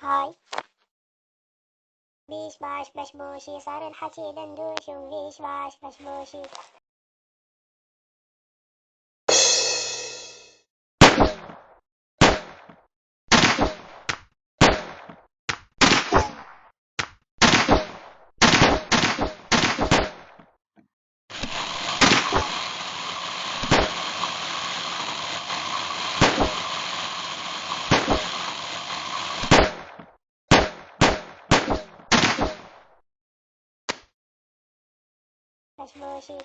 هاي. بيش باش بشبوشي، صار الحكي دندوش وبيش باش بشبوشي. بشبوشي.